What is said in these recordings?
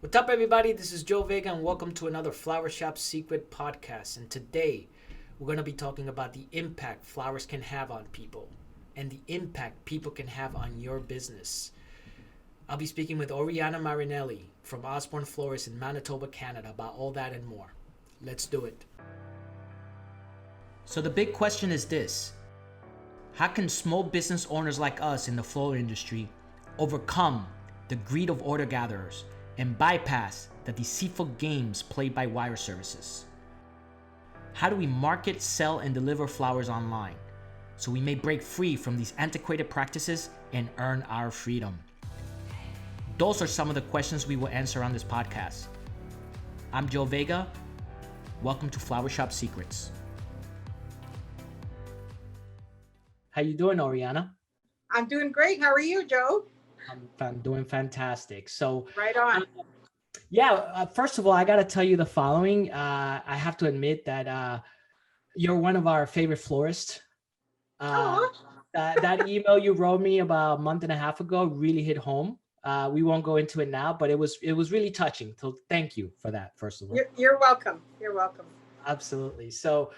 What's up, everybody? This is Joe Vega, and welcome to another Flower Shop Secret podcast. And today, we're going to be talking about the impact flowers can have on people and the impact people can have on your business. I'll be speaking with Oriana Marinelli from Osborne Florist in Manitoba, Canada, about all that and more. Let's do it. So the big question is this: how can small business owners like us in the floral industry overcome the greed of order gatherers and bypass the deceitful games played by wire services? How do we market, sell, and deliver flowers online so we may break free from these antiquated practices and earn our freedom? Those are some of the questions we will answer on this podcast. I'm Joe Vega. Welcome to Flower Shop Secrets. How you doing, Oriana? I'm doing great. How are you, Joe? I'm doing fantastic. So, Right on. First of all, I got to tell you the following. I have to admit that you're one of our favorite florists. That email you wrote me about a month and a half ago really hit home. We won't go into it now, but it was really touching. So thank you for that, first of all. You're welcome. You're welcome. Absolutely. So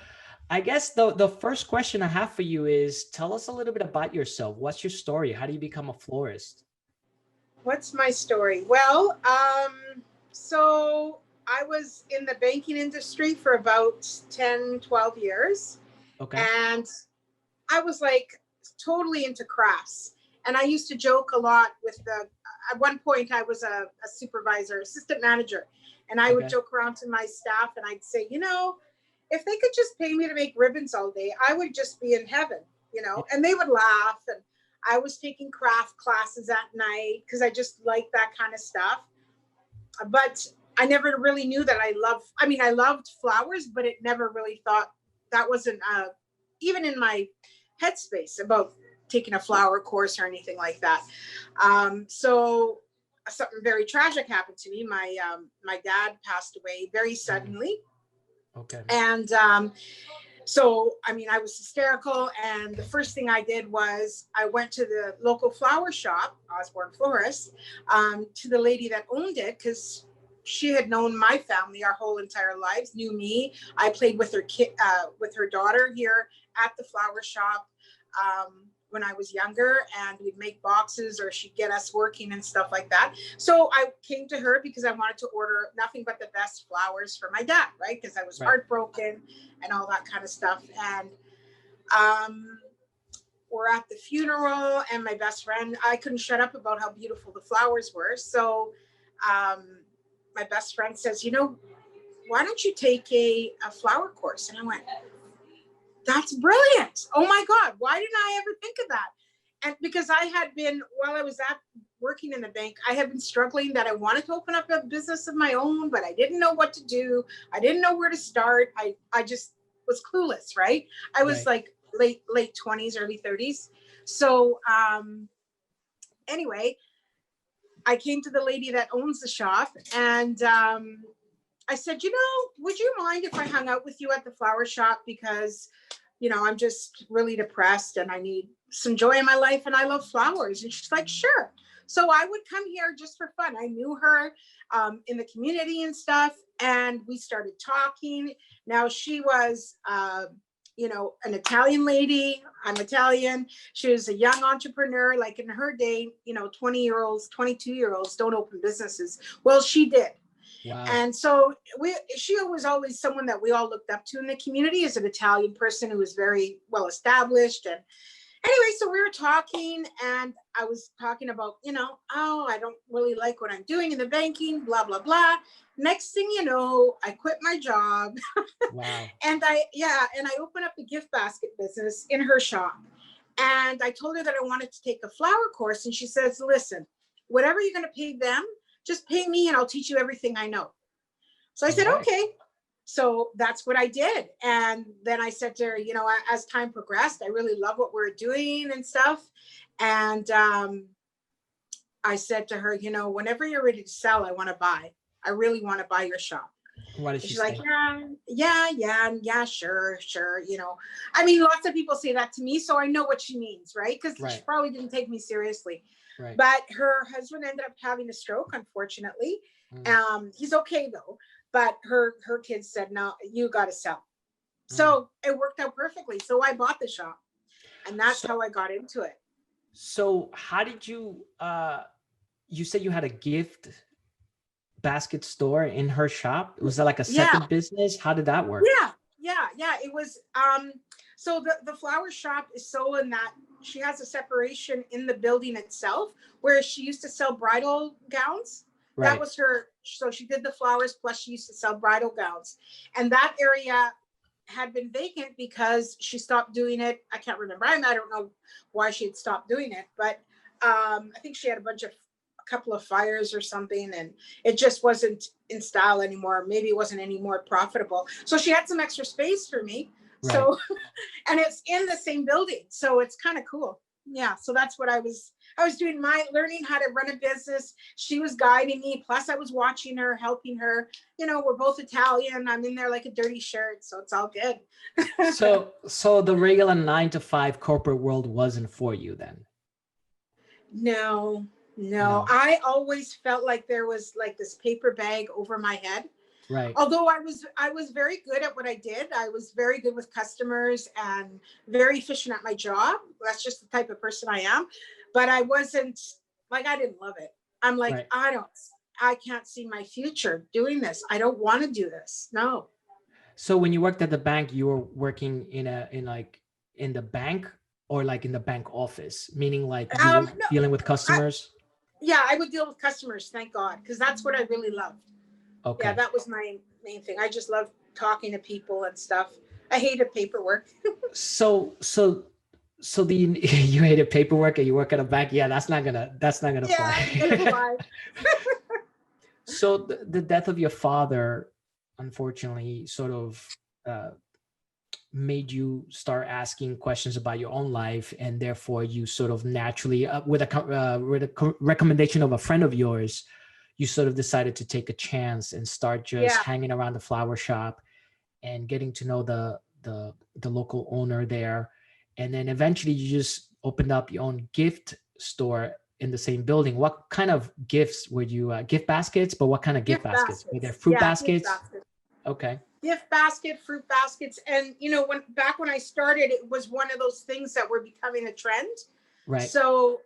I guess the first question I have for you is, tell us a little bit about yourself. What's your story? How do you become a florist? What's my story? Well, so I was in the banking industry for about 10, 12 years. Okay. And I was like totally into crafts. And I used to joke a lot at one point I was a supervisor, assistant manager. And I would joke around to my staff and I'd say, if they could just pay me to make ribbons all day, I would just be in heaven, and they would laugh. And I was taking craft classes at night because I just liked that kind of stuff. But I never really knew that I loved flowers, but it never really thought that wasn't even in my headspace about taking a flower course or anything like that. So something very tragic happened to me. My dad passed away very suddenly. Okay. And so, I was hysterical. And the first thing I did was I went to the local flower shop, Osborne Florist, to the lady that owned it, because she had known my family our whole entire lives, knew me. I played with her with her daughter here at the flower shop when I was younger, and we'd make boxes or she'd get us working and stuff like that. So I came to her because I wanted to order nothing but the best flowers for my dad, right? Because I was heartbroken and all that kind of stuff. And we're at the funeral, and my best friend, I couldn't shut up about how beautiful the flowers were. So my best friend says, why don't you take a flower course? And I went, that's brilliant. Oh my God, why didn't I ever think of that? And because I had been, while I was working in the bank, I had been struggling that I wanted to open up a business of my own, but I didn't know what to do. I didn't know where to start. I just was clueless, right? I was like late 20s, early 30s. So anyway, I came to the lady that owns the shop, and I said, would you mind if I hung out with you at the flower shop? Because, I'm just really depressed and I need some joy in my life and I love flowers. And she's like, sure. So I would come here just for fun. I knew her in the community and stuff. And we started talking. Now she was, an Italian lady. I'm Italian. She was a young entrepreneur. Like in her day, 20-year-olds, 22-year-olds don't open businesses. Well, she did. Wow. And so she was always someone that we all looked up to in the community, as an Italian person who was very well established. And anyway, so we were talking, and I was talking about, I don't really like what I'm doing in the banking, blah, blah, blah. Next thing you know, I quit my job. Wow. And I opened up a gift basket business in her shop. And I told her that I wanted to take a flower course. And she says, listen, whatever you're going to pay them, just pay me and I'll teach you everything I know. So I said, okay. So that's what I did. And then I said to her, as time progressed, I really love what we're doing and stuff. And I said to her, whenever you're ready to sell, I want to buy. I really want to buy your shop. What did she She's say? like, yeah, sure. Lots of people say that to me, so I know what she means, right? Because she probably didn't take me seriously. Right. But her husband ended up having a stroke, unfortunately. He's okay though, but her kids said, no, you got to sell. Mm. So it worked out perfectly. So I bought the shop, and that's So, how I got into it. so how did you, you said you had a gift basket store in her shop? Was that like a Yeah, second business? How did that work? yeah. It was so the flower shop is so in that she has a separation in the building itself where she used to sell bridal gowns. That Right. was her. So she did the flowers, plus she used to sell bridal gowns, and that area had been vacant because she stopped doing it. I can't remember. I don't know why she had stopped doing it, but I think she had a couple of fires or something, and it just wasn't in style anymore. Maybe it wasn't any more profitable. So she had some extra space for me. Right. So, and it's in the same building, so it's kind of cool. Yeah. So that's what I was doing, my learning how to run a business. She was guiding me. Plus I was watching her, helping her. We're both Italian. I'm in there like a dirty shirt. So it's all good. So the regular 9 to 5 corporate world wasn't for you then? No, No. I always felt like there was like this paper bag over my head. Right. Although I was very good at what I did. I was very good with customers and very efficient at my job. That's just the type of person I am. But I wasn't like, I didn't love it. I'm like, Right. I can't see my future doing this. I don't want to do this. No. So when you worked at the bank, you were working in the bank, or like in the bank office, meaning like you were No, dealing with I, customers? yeah, I would deal with customers. Thank God. Because that's what I really loved. Yeah, Okay. that was my main thing. I just love talking to people and stuff. I hated paperwork. So the you hated paperwork and you work at a bank? Yeah, that's not gonna Yeah, fly. it's life. So the death of your father, unfortunately, sort of uh, made you start asking questions about your own life, and therefore you sort of naturally, with a recommendation of a friend of yours, you sort of decided to take a chance and start just Yeah, hanging around the flower shop and getting to know the local owner there, and then eventually you just opened up your own gift store in the same building. What kind of gifts were you, gift baskets? But what kind of gift gift baskets were there? baskets. Fruit Yeah, gift baskets? baskets. Okay. Gift basket, fruit baskets, and when I started, it was one of those things that were becoming a trend. Right. So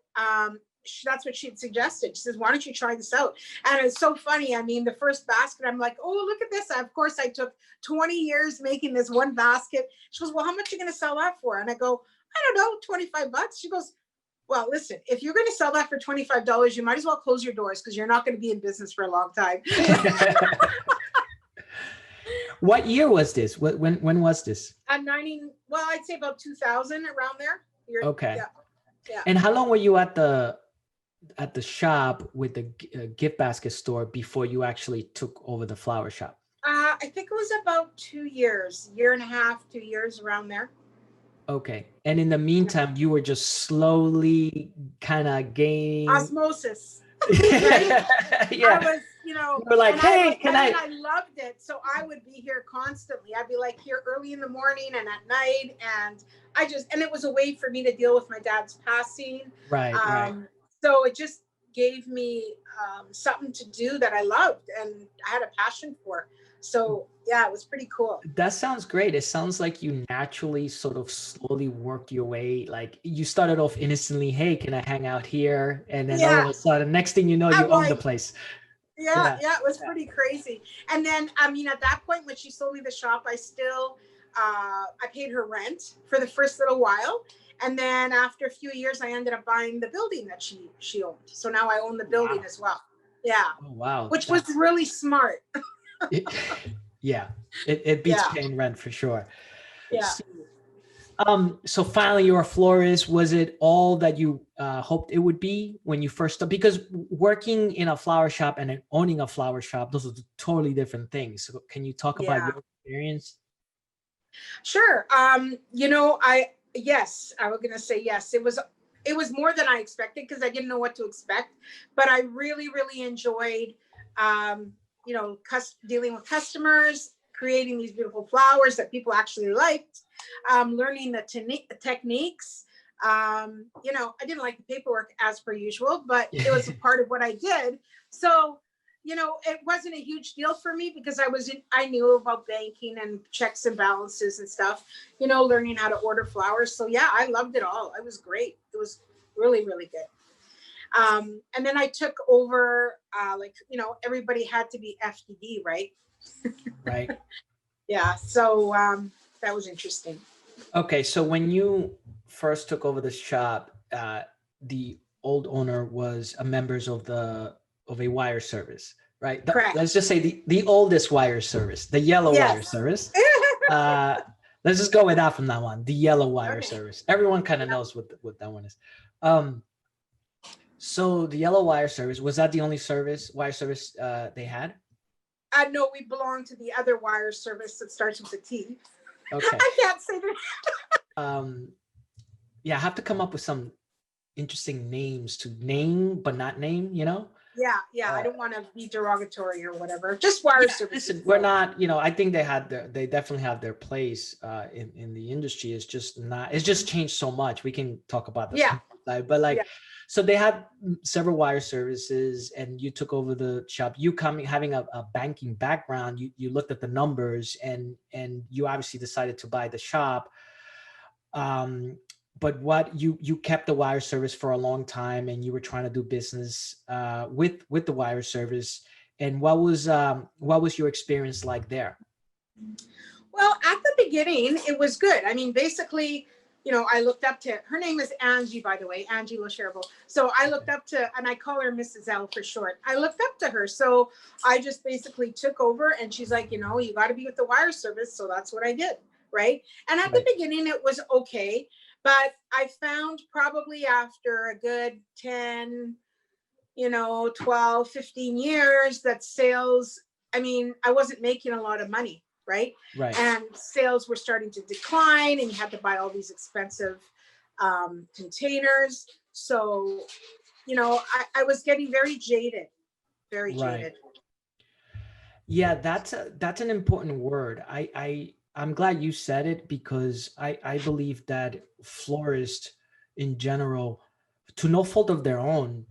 that's what she had suggested. She says, "Why don't you try this out?" And it's so funny. I mean, the first basket, I'm like, "Oh, look at this!" Of course, I took 20 years making this one basket. She goes, "Well, how much are you going to sell that for?" And I go, "I don't know, $25." She goes, "Well, listen, if you're going to sell that for $25, you might as well close your doors because you're not going to be in business for a long time." What year was this? When was this? I'm 90. Well, I'd say about 2000, around there. Okay. Yeah, yeah. And how long were you at the shop with the gift basket store before you actually took over the flower shop? I think it was about 2 years, year and a half, 2 years, around there. Okay. And in the meantime, you were just slowly kind of gaining. Osmosis, right? I Yeah. was, You were like, hey, can and then I? I loved it. So I would be here constantly. I'd be like here early in the morning and at night. And and it was a way for me to deal with my dad's passing. Right, right. So it just gave me something to do that I loved and I had a passion for. So yeah, it was pretty cool. That sounds great. It sounds like you naturally sort of slowly worked your way. Like you started off innocently, hey, can I hang out here? And then all Yeah, of a sudden, next thing you know, you I'm own the like, place. yeah, Yeah. yeah, it was pretty crazy. And then, I mean, at that point, when she sold me the shop, I paid her rent for the first little while. And then after a few years, I ended up buying the building that she owned. So now I own the building Wow. as well. Yeah, Oh, wow. which was really smart. It, yeah, it beats Yeah, paying rent for sure. yeah. So, so finally you're a florist. Was it all that you hoped it would be when you first started? Because working in a flower shop and then owning a flower shop, those are totally different things. So can you talk about Yeah. your experience? Sure. Yes, I was gonna say yes. It was more than I expected because I didn't know what to expect, but I really, really enjoyed, dealing with customers, creating these beautiful flowers that people actually liked, learning the techniques. I didn't like the paperwork as per usual, but it was a part of what I did. So it wasn't a huge deal for me because I knew about banking and checks and balances and stuff, learning how to order flowers. So yeah, I loved it all. It was great. It was really, really good. And then I took over, everybody had to be FDD, right? Right. Yeah. So that was interesting. Okay. So when you first took over the shop, the old owner was a members of a wire service, right? Correct. Let's just say the oldest wire service, the yellow wire service. Let's just go with that from now on. The yellow wire service. Everyone kind of knows what that one is. So the yellow wire service, was that the only wire service they had? No, we belong to the other wire service that starts with a T. Okay. I can't say that. Yeah, I have to come up with some interesting names to name but not name, Yeah, I don't want to be derogatory or whatever. Just wire service. Listen, we're not, I think they definitely have their place in the industry. It's just changed so much. We can talk about this. Yeah. But so they had several wire services and you took over the shop. You having a banking background, you looked at the numbers and you obviously decided to buy the shop. But you kept the wire service for a long time and you were trying to do business with the wire service. And what was your experience like there? Well, at the beginning, it was good. I mean, basically, I looked up to, her name is Angie, by the way, Angie LaCherville. So I looked up to, and I call her Mrs. L for short. I looked up to her. So I just basically took over and she's like, you got to be with the wire service. So that's what I did. Right. And at the beginning, it was okay. But I found probably after a good 10, 12, 15 years that sales, I wasn't making a lot of money. Right. And sales were starting to decline and you had to buy all these expensive containers. So, I was getting very jaded, jaded. Yeah, that's an important word. I'm glad you said it because I believe that florists in general, to no fault of their own,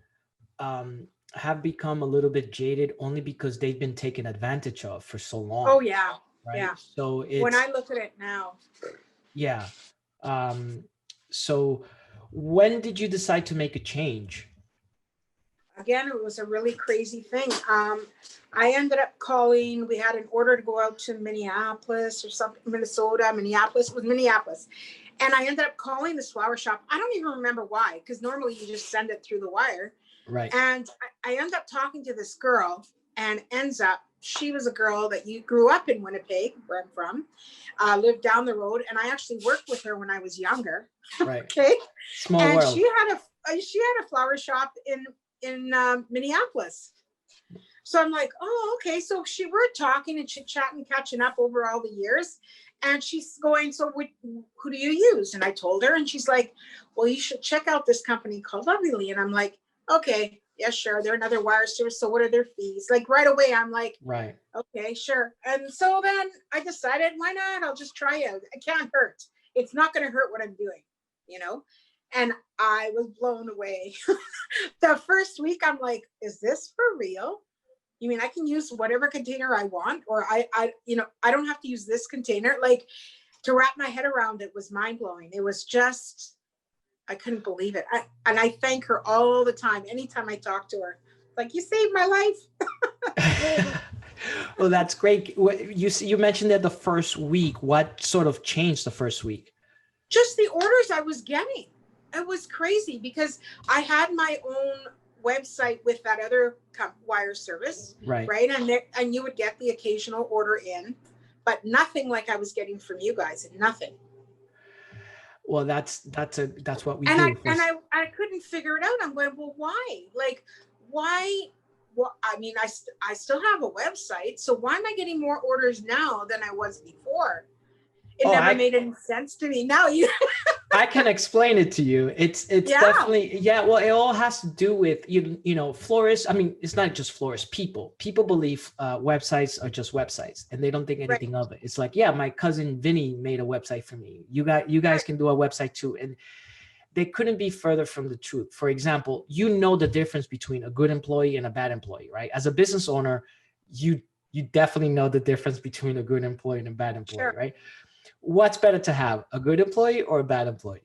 have become a little bit jaded only because they've been taken advantage of for so long. Oh yeah. Right. Yeah. So when I look at it now. Yeah. So when did you decide to make a change? Again, it was a really crazy thing. I ended up calling, we had an order to go out to Minneapolis or something, Minneapolis. It was Minneapolis. And I ended up calling this flower shop. I don't even remember why, because normally you just send it through the wire. Right. And I ended up talking to this girl and she was a girl that you grew up in Winnipeg, where I'm from, lived down the road. And I actually worked with her when I was younger. Right. Okay. Small world. She had a flower shop in Minneapolis. So I'm like, oh, okay. So we're talking and chit-chatting, catching up over all the years. And she's going, so who do you use? And I told her, and she's like, well, you should check out this company called Lovely. And I'm like, okay, yeah, sure. They're another wire service. So what are their fees? Like right away, I'm like, right. Okay, sure. And so then I decided, why not? I'll just try it. It can't hurt. It's not going to hurt what I'm doing, And I was blown away. The first week, I'm like, is this for real? You mean I can use whatever container I want, or I don't have to use this container? Like, to wrap my head around it was mind blowing. It was just, I couldn't believe it. And I thank her all the time. Anytime I talk to her, like, you saved my life. Well, that's great. You mentioned that the first week. What sort of changed the first week? Just the orders I was getting. It was crazy because I had my own website with that other wire service, right? And you would get the occasional order in, but nothing like I was getting from you guys. Nothing. Well, that's what we do. I couldn't figure it out. I'm going, well, why? Like, why? Well, I mean, I still have a website, so why am I getting more orders now than I was before? It never made any sense to me. Now I can explain it to you. It's definitely, well, it all has to do with, florists. I mean, it's not just florists, people believe websites are just websites and they don't think anything of it. It's like, yeah, my cousin Vinny made a website for me. You guys can do a website too. they couldn't be further from the truth. For example, you know the difference between a good employee and a bad employee, right? As a business owner, you definitely know the difference between a good employee and a bad employee, Sure. right? What's better to have, a good employee or a bad employee?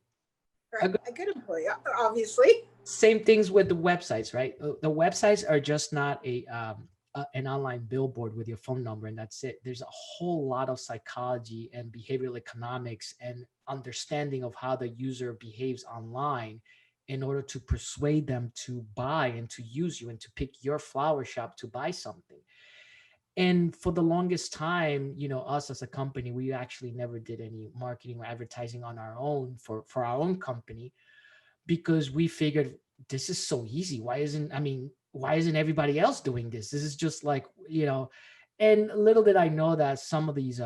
Right. A good employee, obviously. Same things with the websites, right? The websites are just not an online billboard with your phone number and that's it. There's a whole lot of psychology and behavioral economics and understanding of how the user behaves online in order to persuade them to buy and to use you and to pick your flower shop to buy something. And for the longest time, you know, us as a company, we actually never did any marketing or advertising on our own for our own company, because we figured this is so easy. Why isn't everybody else doing this? This is just like, you know, and little did I know that some of these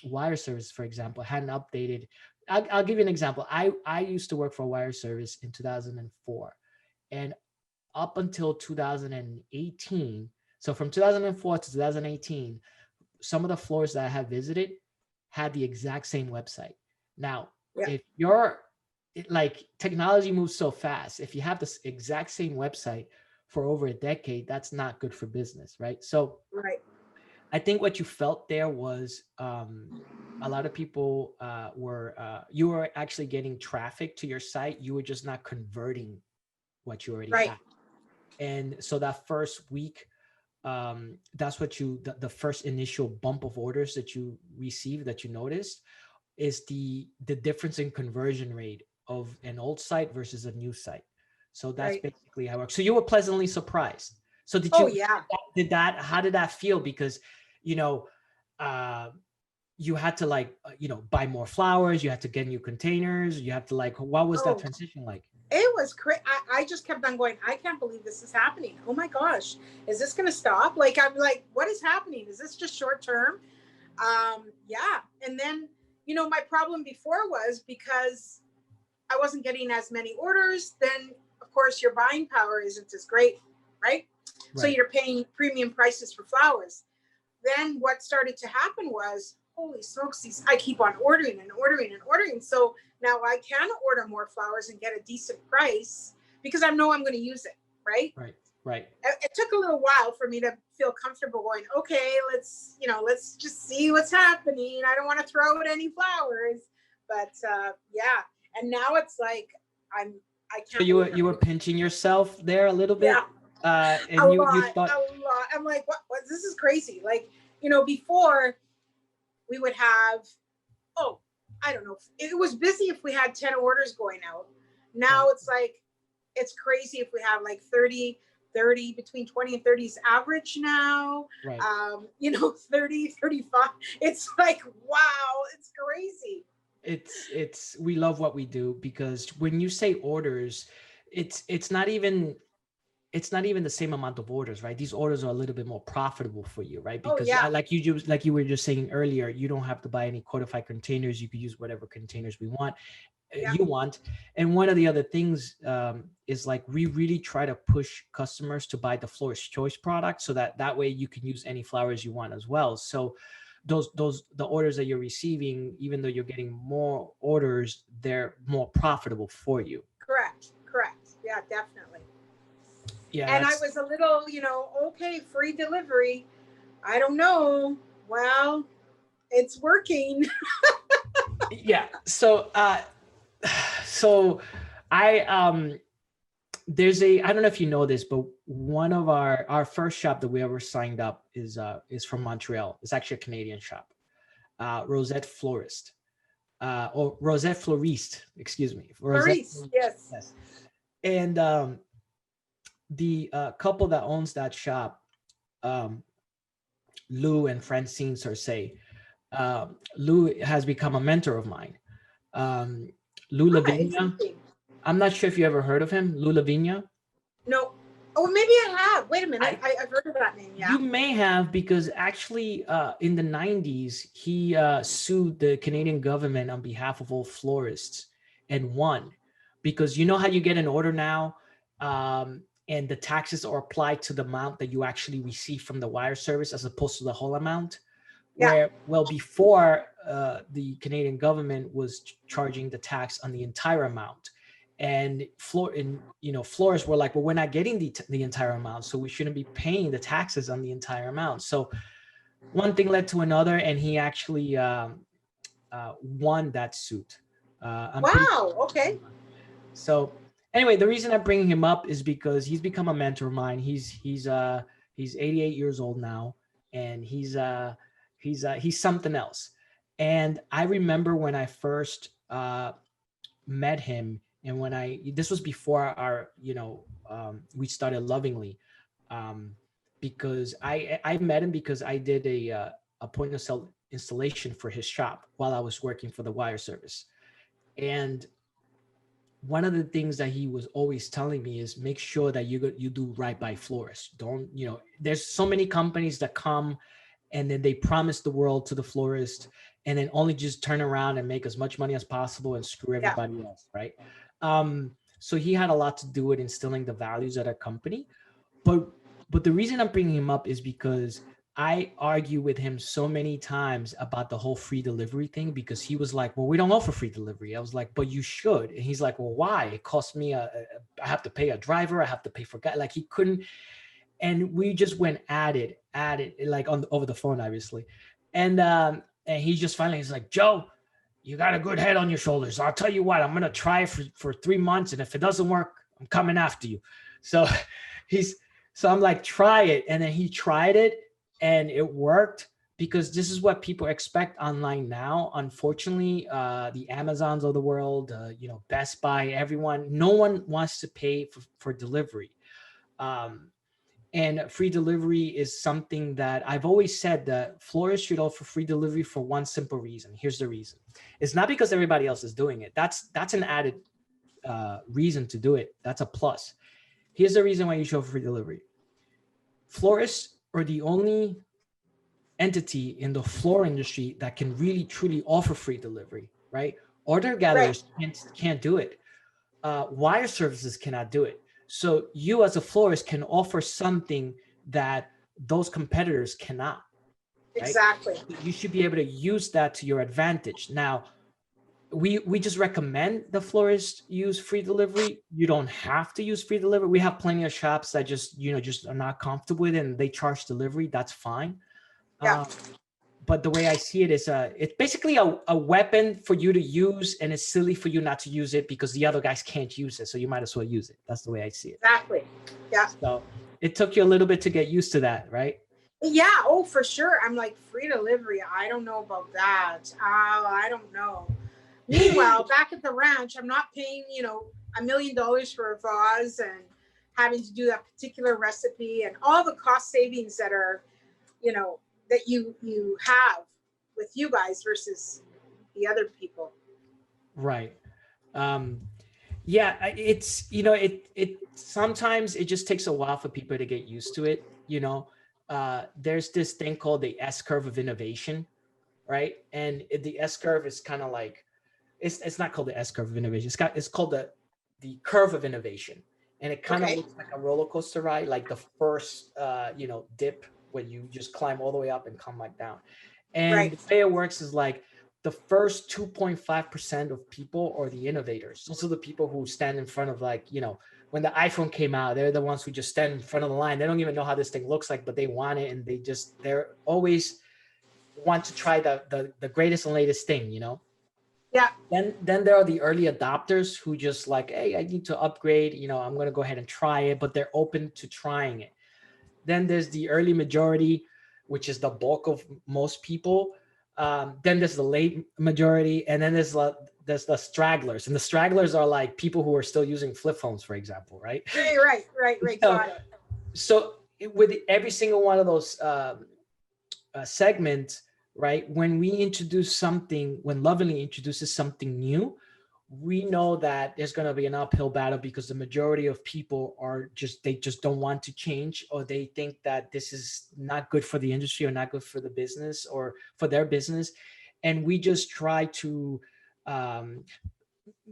wire service, for example, hadn't updated. I'll give you an example. I used to work for a wire service in 2004, and up until 2018. So from 2004 to 2018, some of the floors that I have visited had the exact same website. Now, if you're like, technology moves so fast, if you have this exact same website for over a decade, that's not good for business, right? So I think what you felt there was a lot of people you were actually getting traffic to your site. You were just not converting what you already had. And so that first week, that's what the first initial bump of orders that you received, that you noticed, is the difference in conversion rate of an old site versus a new site. So that's basically how it works. So you were pleasantly surprised. So did you, how did that feel? Because, you know, you had to like, you know, buy more flowers, you had to get new containers, you have to like, what was that transition like? It was crazy. I just kept on going, I can't believe this is happening. Oh my gosh, is this going to stop? Like, I'm like, what is happening? Is this just short term? Yeah. And then, you know, my problem before was because I wasn't getting as many orders, then of course your buying power isn't as great, right? So you're paying premium prices for flowers. Then what started to happen was, holy smokes, I keep on ordering and ordering and ordering. So now I can order more flowers and get a decent price because I know I'm going to use it, right? Right. It took a little while for me to feel comfortable going, okay, let's just see what's happening. I don't want to throw out any flowers, but yeah. And now it's like, I can't. So you were pinching yourself there a little bit? Yeah. And you thought, a lot. I'm like, what? This is crazy. Like, you know, before we would have, I don't know. It was busy if we had 10 orders going out. Now it's like, it's crazy if we have like 30, between 20 and 30 is average now. You know, 30, 35. It's like, wow, it's crazy. It's we love what we do, because when you say orders, it's not even the same amount of orders, right? These orders are a little bit more profitable for you, right? Because like you were just saying earlier, you don't have to buy any qualified containers. You could use whatever containers you want. And one of the other things is like, we really try to push customers to buy the Florist Choice product, so that way you can use any flowers you want as well. So the orders that you're receiving, even though you're getting more orders, they're more profitable for you. Correct. Yeah, definitely. Yeah. And I was a little, you know, okay, free delivery. I don't know. Well, it's working. Yeah. So I I don't know if you know this, but one of our first shop that we ever signed up is from Montreal. It's actually a Canadian shop, Rosette Florist, or Rosette Florist, excuse me. Florist, yes. And the couple that owns that shop, Lou and Francine Cersei, Lou has become a mentor of mine. Lou Lavinia. I'm not sure if you ever heard of him, Lou Lavinia. No. Oh, maybe I have. Wait a minute. I've heard of that name. Yeah. You may have, because actually in the 90s, he sued the Canadian government on behalf of all florists and won. Because you know how you get an order now, and the taxes are applied to the amount that you actually receive from the wire service as opposed to the whole amount? Before the Canadian government was charging the tax on the entire amount. And florists were like, well, we're not getting the entire amount, so we shouldn't be paying the taxes on the entire amount. So one thing led to another, and he actually won that suit. I'm pretty Wow. Okay. So anyway, the reason I'm bringing him up is because he's become a mentor of mine. He's 88 years old now, and he's something else. And I remember when I first met him, and this was before our we started lovingly, um, because I met him because I did a point of sale installation for his shop while I was working for the wire service. And one of the things that he was always telling me is make sure that you do right by florists. Don't, there's so many companies that come and then they promise the world to the florist and then only just turn around and make as much money as possible and screw everybody else, right? So he had a lot to do with instilling the values at our company. But the reason I'm bringing him up is because I argue with him so many times about the whole free delivery thing, because he was like, well, we don't offer free delivery. I was like, but you should. And he's like, well, why? It costs me I have to pay a driver. I have to pay for guy. Like he couldn't. And we just went at it like over the phone, obviously. And he just finally, he's like, Joe, you got a good head on your shoulders. I'll tell you what, I'm going to try for 3 months. And if it doesn't work, I'm coming after you. So so I'm like, try it. And then he tried it and it worked, because this is what people expect online now. Unfortunately, the Amazons of the world, Best Buy, everyone, no one wants to pay for delivery. And free delivery is something that I've always said that florists should offer free delivery for one simple reason. Here's the reason. It's not because everybody else is doing it. That's an added reason to do it. That's a plus. Here's the reason why you show free delivery. Florists are the only entity in the floor industry that can really truly offer free delivery, right? Order gatherers can't do it. Wire services cannot do it. So you as a florist can offer something that those competitors cannot. Right? Exactly. You should be able to use that to your advantage. Now, we just recommend the florist use free delivery. You don't have to use free delivery. We have plenty of shops that just are not comfortable with it and they charge delivery. That's fine. Yeah. But the way I see it is it's basically a weapon for you to use, and it's silly for you not to use it because the other guys can't use it. So you might as well use it. That's the way I see it. Exactly. Yeah. So it took you a little bit to get used to that, right? Yeah. Oh, for sure. I'm like, free delivery. I don't know about that. Oh, I don't know. Meanwhile, back at the ranch, I'm not paying, $1 million for a vase and having to do that particular recipe and all the cost savings that are, that you have with you guys versus the other people. Right. Yeah, it's, it sometimes it just takes a while for people to get used to it. There's this thing called the S curve of innovation, right? And the S curve is kind of like, it's not called the S curve of innovation. It's called the curve of innovation. And it kind of looks like a roller coaster ride, like the first, dip where you just climb all the way up and come back down. And the way it works is like the first 2.5% of people are the innovators. Those are the people who stand in front of, like, when the iPhone came out, they're the ones who just stand in front of the line. They don't even know how this thing looks like, but they want it. And they're always want to try the greatest and latest thing, Yeah. Then there are the early adopters who just like, hey, I need to upgrade, I'm going to go ahead and try it, but they're open to trying it. Then there's the early majority, which is the bulk of most people. Then there's the late majority, and then there's the stragglers. And the stragglers are like people who are still using flip phones, for example, right? Right. Got it. So with every single one of those segments, right, when Lovingly introduces something new, we know that there's going to be an uphill battle because the majority of people they just don't want to change, or they think that this is not good for the industry or not good for the business or for their business. And we just try to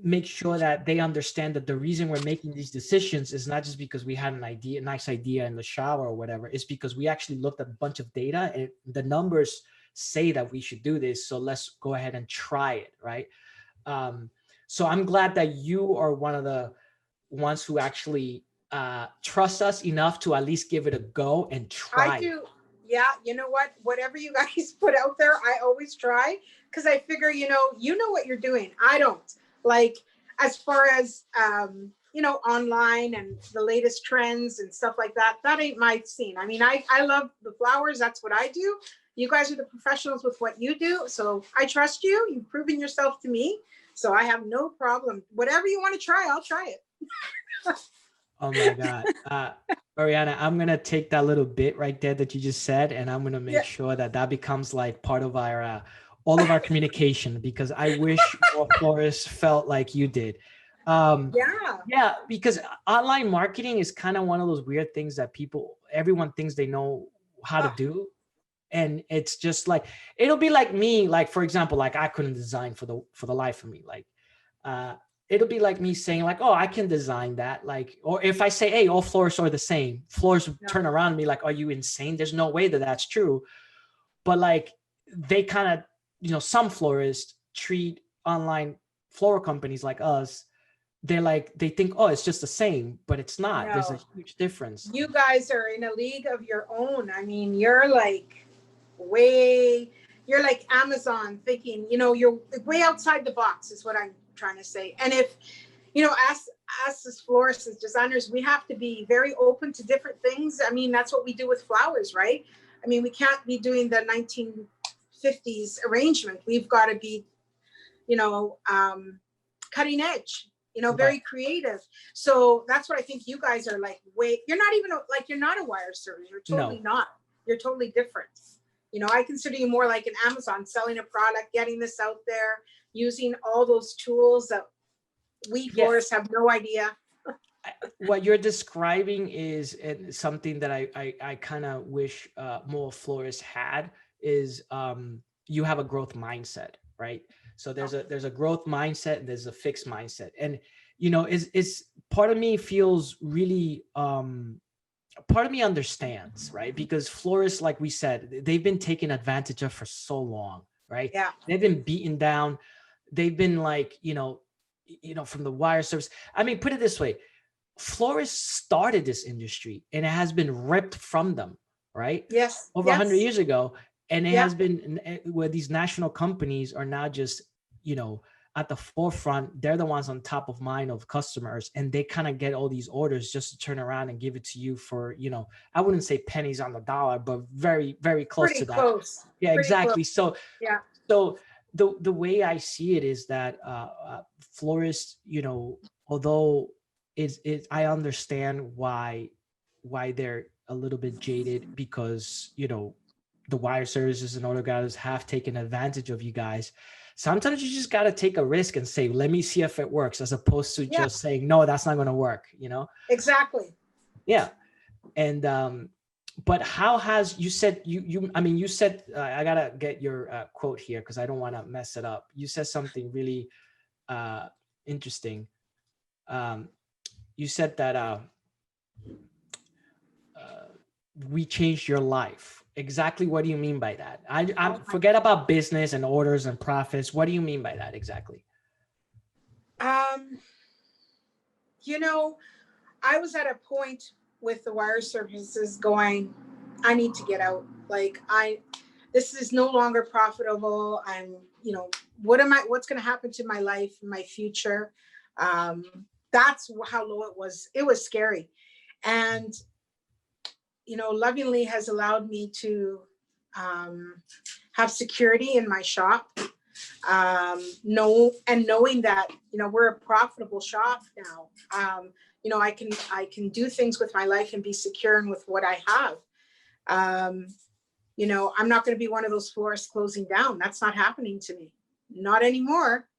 make sure that they understand that the reason we're making these decisions is not just because we had a nice idea in the shower or whatever. It's because we actually looked at a bunch of data and the numbers say that we should do this. So let's go ahead and try it, right? So I'm glad that you are one of the ones who actually trust us enough to at least give it a go and I try. do. Yeah, you know what? Whatever you guys put out there, I always try because I figure, you know what you're doing. I don't. Like as far as online and the latest trends and stuff like that, that ain't my scene. I mean, I love the flowers. That's what I do. You guys are the professionals with what you do. So I trust you. You've proven yourself to me. So I have no problem. Whatever you want to try, I'll try it. Oh my God. Oriana, I'm going to take that little bit right there that you just said, and I'm going to make Yeah. sure that that becomes like part of our, all of our communication, because I wish more florists felt like you did. Yeah. Yeah, because online marketing is kind of one of those weird things that everyone thinks they know how to Oh, do. And it's just like, it'll be like me, like, for example, like I couldn't design for the life of me. Like, uh, it'll be like me saying like, oh, I can design that. Like, or if I say, hey, all florists are the same, floors no. turn around and be like, are you insane? There's no way that that's true. But like, they kind of, some florists treat online floral companies like us. They think, oh, it's just the same, but it's not. There's a No. huge difference. You guys are in a league of your own. I mean, you're like way, you're like Amazon thinking, you're way outside the box is what I'm trying to say. And if, us as florists, as designers, we have to be very open to different things. I mean, that's what we do with flowers, right? I mean, we can't be doing the 1950s arrangement. We've got to be, cutting edge, Right. very creative. So that's what I think you guys are like. You're not even like, you're not a wire service. You're totally No. not. You're totally different. I consider you more like an Amazon, selling a product, getting this out there, using all those tools that we Yeah. florists have no idea. What you're describing is something that I kind of wish more florists had is you have a growth mindset, right? So there's a growth mindset and there's a fixed mindset. And is part of me feels really part of me understands, right? Because florists, like we said, they've been taken advantage of for so long, right? Yeah. They've been beaten down. They've been like, from the wire service. I mean, put it this way, florists started this industry and it has been ripped from them, right? Yes. Over 100 Yes. years ago. And it Yeah. has been where these national companies are now just, at the forefront. They're the ones on top of mind of customers, and they kind of get all these orders just to turn around and give it to you for, I wouldn't say pennies on the dollar, but very, very close Pretty to that. close. Yeah, Pretty exactly. close. So, Yeah. so the way I see it is that florists, although I understand why they're a little bit jaded, because the wire services and auto guys have taken advantage of you guys. Sometimes you just got to take a risk and say, let me see if it works, as opposed to Yeah. just saying, no, that's not going to work, Exactly. Yeah. And but how has, you said, you said, I gotta get your quote here because I don't want to mess it up. You said something really interesting. um you said that we changed your life. Exactly what do you mean by that? I forget about business and orders and profits. What do you mean by that exactly? Um, I was at a point with the wire services going, I need to get out. Like this is no longer profitable. I'm, what's going to happen to my life, my future? Um, that's how low it was. It was scary. And, Lovingly has allowed me to have security in my shop. Knowing that, we're a profitable shop now. I can do things with my life and be secure in with what I have. I'm not going to be one of those florists closing down. That's not happening to me. Not anymore,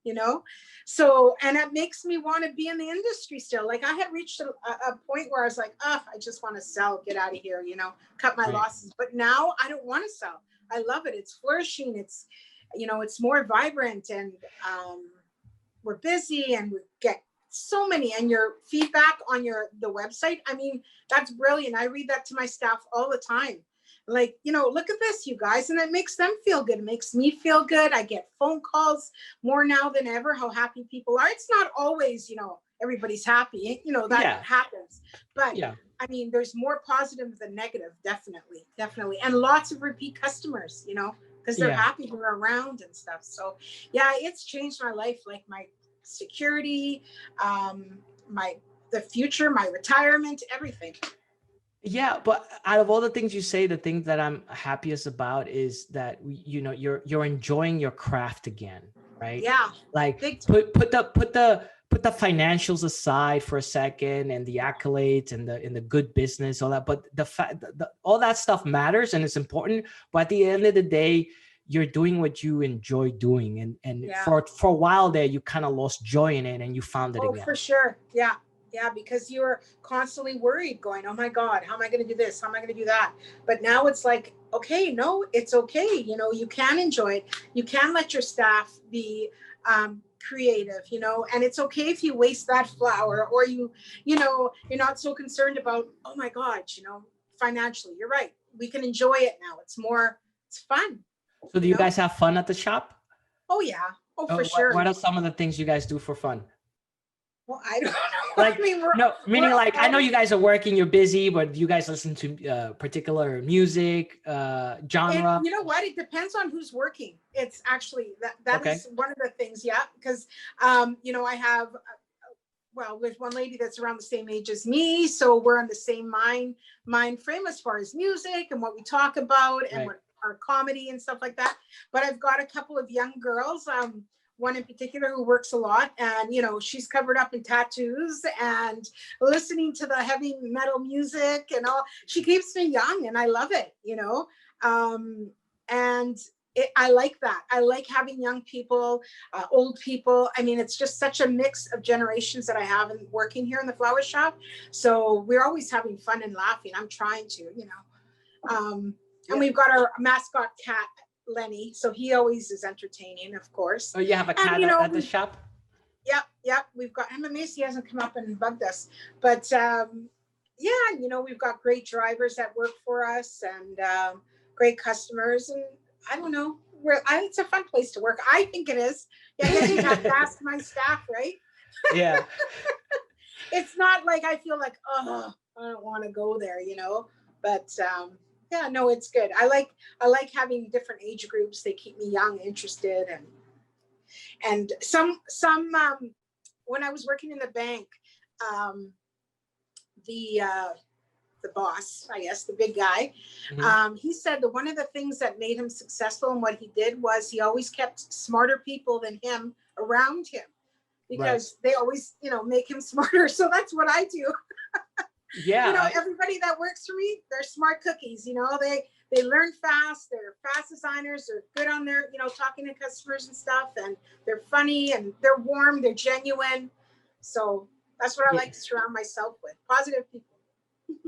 So, and it makes me want to be in the industry still. Like I had reached a point where I was like, I just want to sell, get out of here, cut my losses. But now I don't want to sell. I love it. It's flourishing. It's more vibrant, and we're busy, and we get so many, and your feedback on the website. I mean, that's brilliant. I read that to my staff all the time. Like, look at this, you guys. And it makes them feel good. It makes me feel good. I get phone calls more now than ever, how happy people are. It's not always, everybody's happy, that Yeah. happens. But Yeah. I mean, there's more positive than negative. Definitely. Definitely. And lots of repeat customers, because they're Yeah. happy we're around and stuff. So yeah, it's changed my life, like my security, the future, my retirement, everything. Yeah, but out of all the things you say, the thing that I'm happiest about is that you're enjoying your craft again, right? Yeah. Like Big put the financials aside for a second, and the accolades and the good business, all that. But the fact, all that stuff matters and it's important. But at the end of the day, you're doing what you enjoy doing, and Yeah. for a while there, you kind of lost joy in it, and you found it again. For sure. Yeah. Yeah, because you're constantly worried going, oh my God, how am I going to do this? How am I going to do that? But now it's like, okay, no, it's okay. You can enjoy it. You can let your staff be creative, and it's okay if you waste that flower, or you're not so concerned about, oh my God, financially. You're right. We can enjoy it now. It's fun. So do you guys have fun at the shop? Oh yeah. Oh, for sure. What are some of the things you guys do for fun? Well, I don't know. Like, I mean, I know you guys are working, you're busy, but do you guys listen to particular music, genre? You know what? It depends on who's working. It's actually that Okay. is one of the things. Yeah, because I have there's one lady that's around the same age as me, so we're on the same mind frame as far as music and what we talk about and what our comedy and stuff like that. But I've got a couple of young girls. One in particular who works a lot, and she's covered up in tattoos and listening to the heavy metal music and all. She keeps me young, and I love it. And I like that. I like having young people, old people. I mean, it's just such a mix of generations that I have in working here in the flower shop. So we're always having fun and laughing. I'm trying to, and we've got our mascot cat, Lenny, so he always is entertaining, of course. Oh, you have a cat at the shop? Yep. We've got, I'm amazed he hasn't come up and bugged us. But we've got great drivers that work for us, and great customers. And I don't know, it's a fun place to work. I think it is. Yeah, I guess you have to ask my staff, right? Yeah. It's not like I feel like, oh, I don't want to go there, but yeah, no, it's good. I like having different age groups. They keep me young, interested, and some when I was working in the bank, the boss, I guess, the big guy, he said that one of the things that made him successful in what he did was he always kept smarter people than him around him, because they always, make him smarter. So that's what I do. Yeah. Everybody that works for me, they're smart cookies. They learn fast. They're fast designers. They're good on their, talking to customers and stuff. And they're funny and they're warm. They're genuine. So that's what I like to surround myself with. Positive people.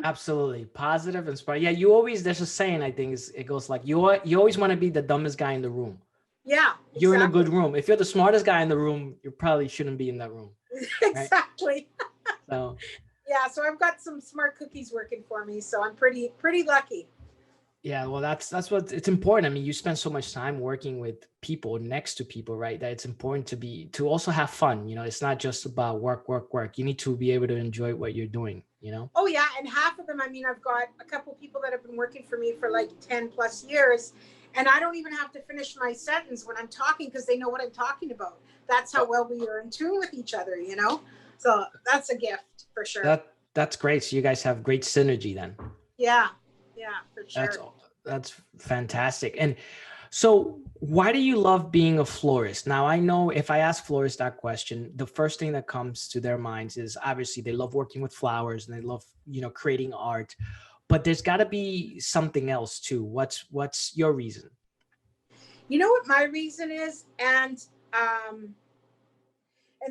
Absolutely. Positive and smart. Yeah. There's a saying, I think it goes like, you always want to be the dumbest guy in the room. Yeah. You're in a good room. If you're the smartest guy in the room, you probably shouldn't be in that room. Exactly. So. Yeah, so I've got some smart cookies working for me, so I'm pretty lucky. Yeah, well, that's what it's important. I mean, you spend so much time working with people, next to people, right? That it's important to also have fun. It's not just about work. You need to be able to enjoy what you're doing. Oh yeah, and half of them. I mean, I've got a couple people that have been working for me for like 10 plus years, and I don't even have to finish my sentence when I'm talking because they know what I'm talking about. That's how well we are in tune with each other. So that's a gift for sure. That's great. So you guys have great synergy then. Yeah, for sure. That's fantastic. And so why do you love being a florist? Now, I know if I ask florists that question, the first thing that comes to their minds is obviously they love working with flowers and they love, creating art, but there's got to be something else too. What's your reason? You know what my reason is? And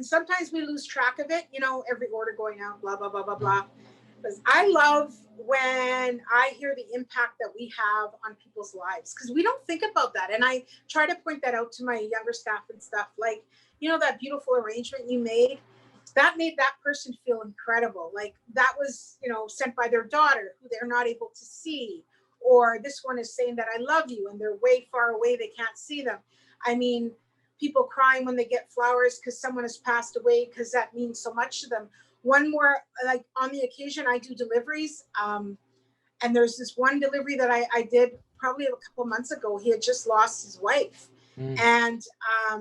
sometimes we lose track of it, every order going out, blah, blah, blah, blah, blah. Because I love when I hear the impact that we have on people's lives, because we don't think about that. And I try to point that out to my younger staff and stuff. Like, that beautiful arrangement you made, that made that person feel incredible. Like that was, sent by their daughter who they're not able to see. or this one is saying that I love you, and they're way far away, they can't see them. I mean, people crying when they get flowers because someone has passed away, because that means so much to them. One more, like on the occasion I do deliveries, and there's this one delivery that I did probably a couple months ago. He had just lost his wife. And I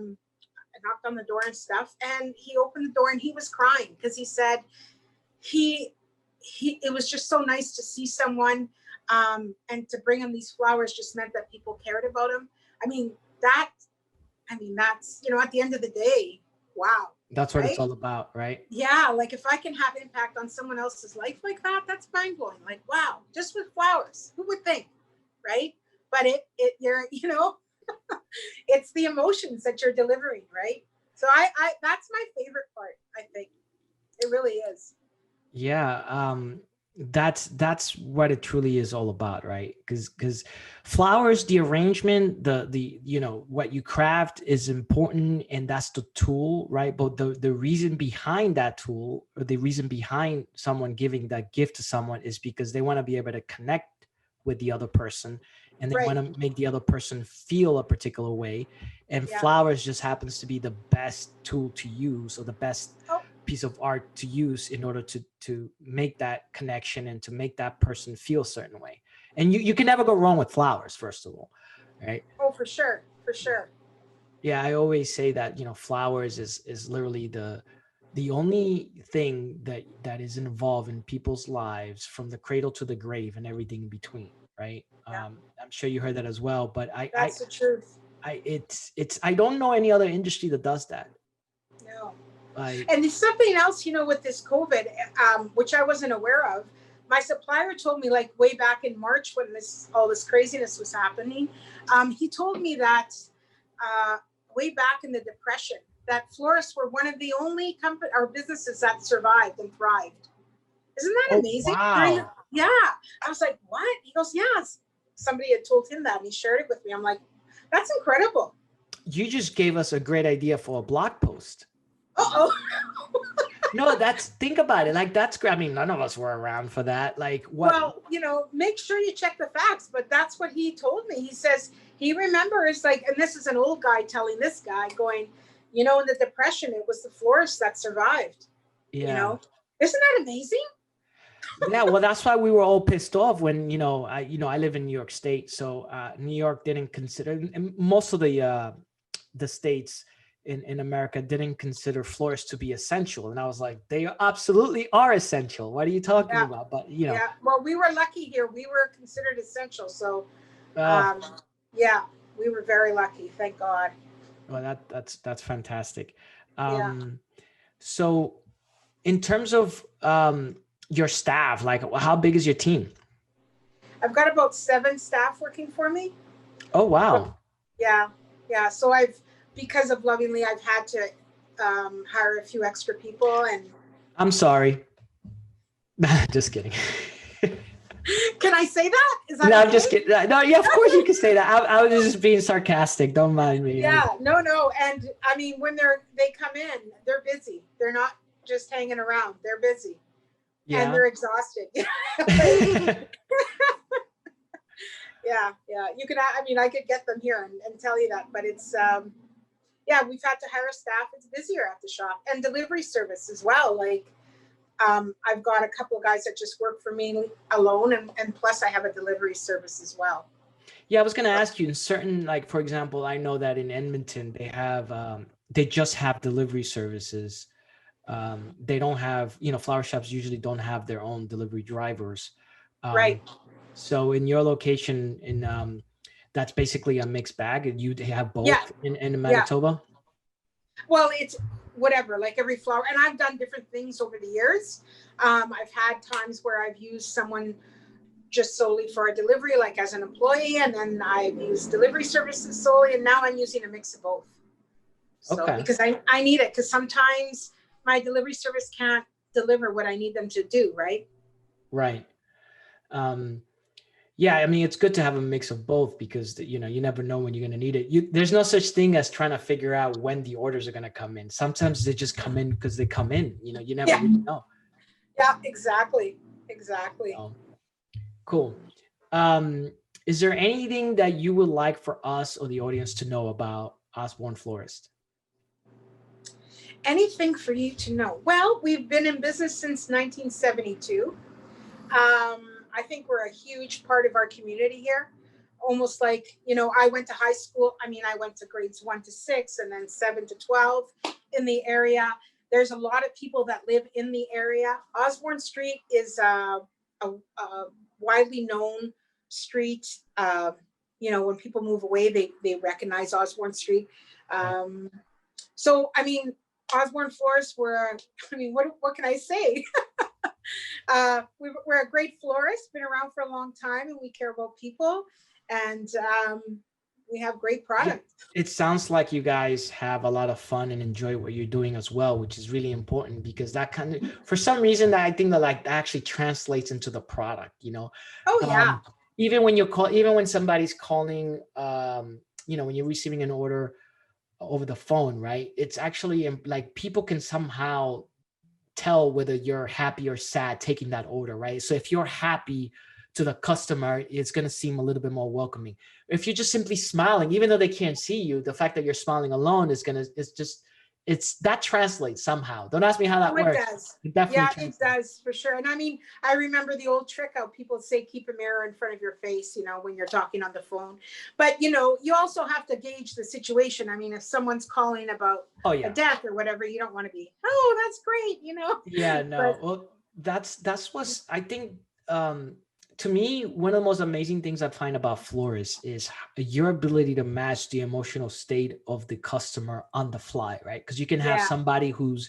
knocked on the door and stuff, and he opened the door and he was crying because he said it was just so nice to see someone, and to bring him these flowers just meant that people cared about him. That's, at the end of the day, wow. That's what it's all about, right? Yeah, like if I can have impact on someone else's life like that, that's mind blowing. Like, wow, just with flowers, who would think, right? But it's the emotions that you're delivering, right? So I that's my favorite part. I think it really is. Yeah, that's what it truly is all about, right? Because flowers, the arrangement, the what you craft is important, and that's the tool, right? But the reason behind that tool, or the reason behind someone giving that gift to someone, is because they want to be able to connect with the other person, and they want to make the other person feel a particular way. And flowers just happens to be the best tool to use, or the best piece of art to use in order to make that connection and to make that person feel a certain way. And you can never go wrong with flowers, first of all, right? Oh, for sure. Yeah, I always say that, flowers is literally the only thing that is involved in people's lives from the cradle to the grave and everything in between, right? I'm sure you heard that as well, but that's the truth. I don't know any other industry that does that. No. And there's something else, with this COVID, which I wasn't aware of. My supplier told me, like, way back in March when all this craziness was happening, he told me that way back in the Depression, that florists were one of the only company or businesses that survived and thrived. Isn't that amazing? Wow. Yeah. I was like, what? He goes, yes. Somebody had told him that, and he shared it with me. I'm like, that's incredible. You just gave us a great idea for a blog post. Uh-oh. No, think about it. Like, that's great. I mean, none of us were around for that. Like, what? Well, make sure you check the facts, but that's what he told me. He says he remembers, like, and this is an old guy telling this guy, going, in the Depression, it was the florists that survived. Yeah. Isn't that amazing? Yeah, well, that's why we were all pissed off when, I live in New York State. So New York didn't consider, and most of the states in America didn't consider florists to be essential. And I was like, they absolutely are essential. What are you talking about? But, Yeah, well, we were lucky here. We were considered essential. So, we were very lucky. Thank God. Well, that's fantastic. So in terms of your staff, like, how big is your team? I've got about 7 staff working for me. Oh, wow. Yeah. So because of Lovingly, I've had to hire a few extra people. And I'm sorry. Just kidding. Can I say that? Is that no, okay? I'm just kidding. No, yeah, of course you can say that. I was just being sarcastic. Don't mind me. Yeah, no. And I mean, when they come in, they're busy. They're not just hanging around. They're busy. Yeah. And they're exhausted. Yeah. You can, I could get them here and tell you that, but it's, we've had to hire staff. It's busier at the shop, and delivery service as well. Like, I've got a couple of guys that just work for me alone, and plus I have a delivery service as well. Yeah, I was going to ask you, in certain, like, for example, I know that in Edmonton, they just have delivery services. They don't have, flower shops usually don't have their own delivery drivers. Right. So in your location, that's basically a mixed bag. You have both in Manitoba? Yeah. Well, it's whatever, like every flower. And I've done different things over the years. I've had times where I've used someone just solely for a delivery, like as an employee, and then I've used delivery services solely, and now I'm using a mix of both. So, because I need it, because sometimes my delivery service can't deliver what I need them to do, right? Right. Yeah, I mean, it's good to have a mix of both, because you never know when you're going to need it. There's no such thing as trying to figure out when the orders are going to come in. Sometimes they just come in because they come in. You never really know. Yeah, exactly. Cool. Um, is there anything that you would like for us or the audience to know about Osborne Florist? Anything for you to know? Well, we've been in business since 1972. I think we're a huge part of our community here. Almost like, I went to high school. I mean, I went to grades 1 to 6 and then 7 to 12 in the area. There's a lot of people that live in the area. Osborne Street is a widely known street. When people move away, they recognize Osborne Street. Um, so, I mean, Osborne Florist, what can I say? We're a great florist, been around for a long time, and we care about people, and we have great products. It sounds like you guys have a lot of fun and enjoy what you're doing as well, which is really important because that kind of, for some reason, that I think that like that actually translates into the product. Oh yeah. Even when even when somebody's calling, when you're receiving an order over the phone, right? It's actually like people can somehow tell whether you're happy or sad taking that order, right? So if you're happy to the customer, it's going to seem a little bit more welcoming. If you're just simply smiling, even though they can't see you, the fact that you're smiling alone that translates somehow. Don't ask me how that Oh, it works. does. It definitely Yeah, translates. it does for sure. And I mean, I remember the old trick how people say keep a mirror in front of your face, when you're talking on the phone. But you also have to gauge the situation. I mean, if someone's calling about Oh a yeah. death or whatever, you don't want to be, oh, that's great, Yeah, But no. Well, that's what I think. To me, one of the most amazing things I find about florists is your ability to match the emotional state of the customer on the fly, right? Because you can have yeah, somebody who's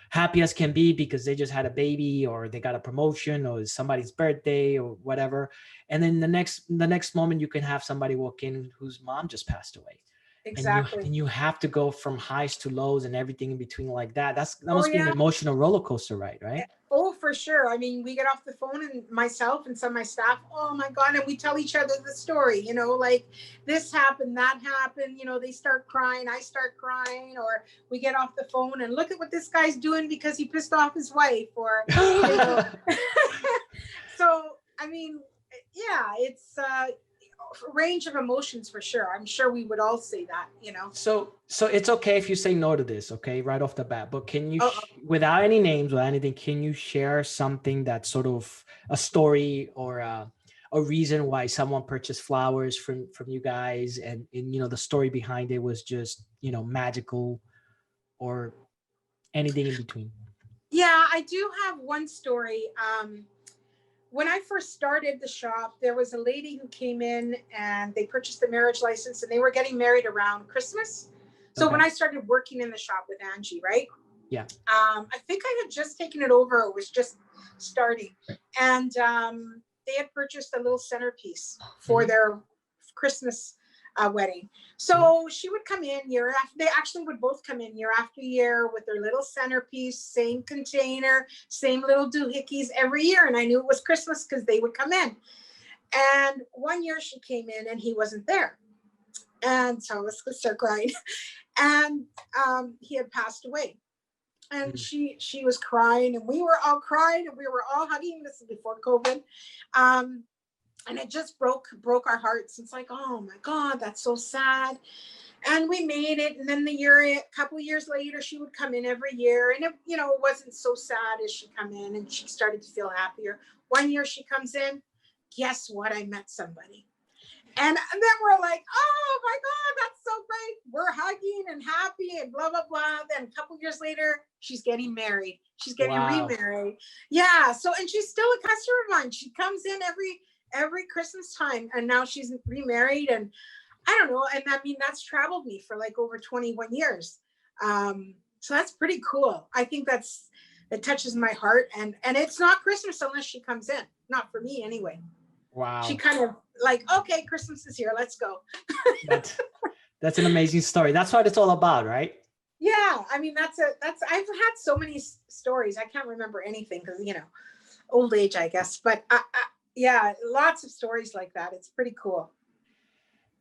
happy as can be because they just had a baby or they got a promotion or it's somebody's birthday or whatever, and then the next moment you can have somebody walk in whose mom just passed away, and you exactly. and you have to go from highs to lows and everything in between like that. That Oh must be an yeah. emotional roller coaster ride, right? Oh, for sure. I mean, we get off the phone and myself and some of my staff, oh my God, and we tell each other the story, like this happened, that happened, they start crying, I start crying, or we get off the phone and look at what this guy's doing because he pissed off his wife, or, you know. So, I mean, yeah, it's a range of emotions for sure. I'm sure we would all say that. So it's okay if you say no to this, okay, right off the bat. But can you, Oh, without any names or anything, can you share something that's sort of a story or a reason why someone purchased flowers from you guys, and the story behind it was just magical, or anything in between? yeah, I do have one story. When I first started the shop, there was a lady who came in and they purchased a marriage license and they were getting married around Christmas. So when Okay. I started working in the shop with Angie, right? Yeah. I think I had just taken it over. It was just starting. And they had purchased a little centerpiece for their Christmas wedding. So she would come in year after, they actually would both come in year after year with their little centerpiece, same container, same little doohickeys every year. And I knew it was Christmas because they would come in. And one year she came in and he wasn't there. And so I was going to start crying. And he had passed away. And she was crying and we were all crying and we were all hugging. This is before COVID. And it just broke our hearts. It's like, oh my God, that's so sad. And we made it. And then a couple of years later, she would come in every year. And it wasn't so sad as she come in and she started to feel happier. One year she comes in, guess what? I met somebody. And then we're like, oh my God, that's so great. We're hugging and happy and blah, blah, blah. Then a couple years later, she's getting married. She's getting remarried. Yeah. So, and she's still a customer of mine. She comes in every Christmas time and now she's remarried. And I don't know. And I mean, that's traveled me for like over 21 years. So that's pretty cool. I think it touches my heart. And it's not Christmas unless she comes in. Not for me anyway. Wow. She kind of like, okay, Christmas is here. Let's go. That's an amazing story. That's what it's all about, right? Yeah. I mean, I've had so many stories. I can't remember anything because, old age, I guess. But yeah, lots of stories like that. It's pretty cool.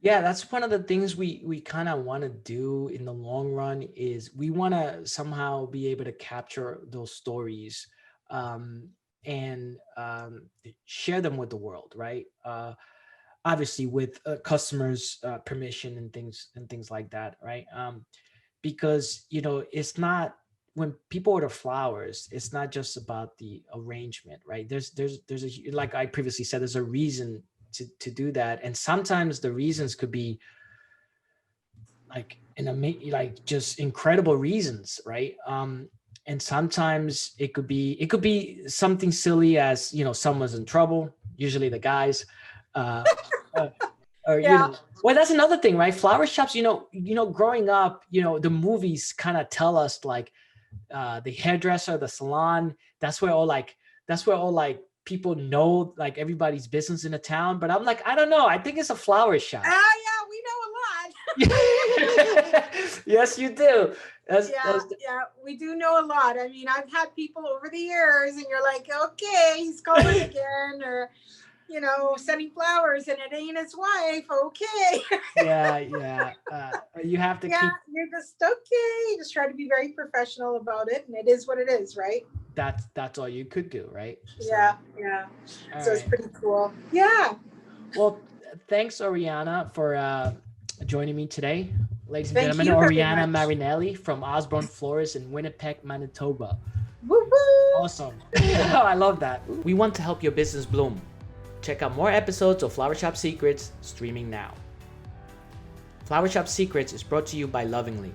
Yeah, that's one of the things we kind of want to do in the long run is we want to somehow be able to capture those stories. and share them with the world, right? Obviously with customers permission and things like that, right? Because it's not, when people order flowers, it's not just about the arrangement, right? There's a, like I previously said, there's a reason to do that, and sometimes the reasons could be like like just incredible reasons, right? And sometimes it could be something silly as someone's in trouble, usually the guys, uh, uh or Yeah. well, that's another thing, right? Flower shops, growing up, the movies kind of tell us like the hairdresser, the salon, that's where all like people know like everybody's business in a town. But I'm like, I don't know, I think it's a flower shop. Yeah, we know a lot. Yes, you do. Yeah, we do know a lot. I mean, I've had people over the years, and you're like, okay, he's calling again, or sending flowers, and it ain't his wife. Okay. Yeah. You have to Yeah, keep you're just okay. You just try to be very professional about it, and it is what it is, right? that's all you could do, right? Yeah. All So it's right. pretty cool. Yeah. Well, thanks, Oriana, for joining me today. Ladies and Thank gentlemen, you very Oriana much. Marinelli from Osborne Florist in Winnipeg, Manitoba. Woo woo. Awesome. I love that. We want to help your business bloom. Check out more episodes of Flower Shop Secrets streaming now. Flower Shop Secrets is brought to you by Lovingly.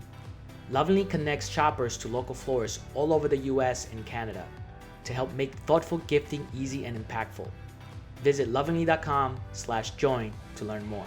Lovingly connects shoppers to local florists all over the US and Canada to help make thoughtful gifting easy and impactful. Visit lovingly.com/join to learn more.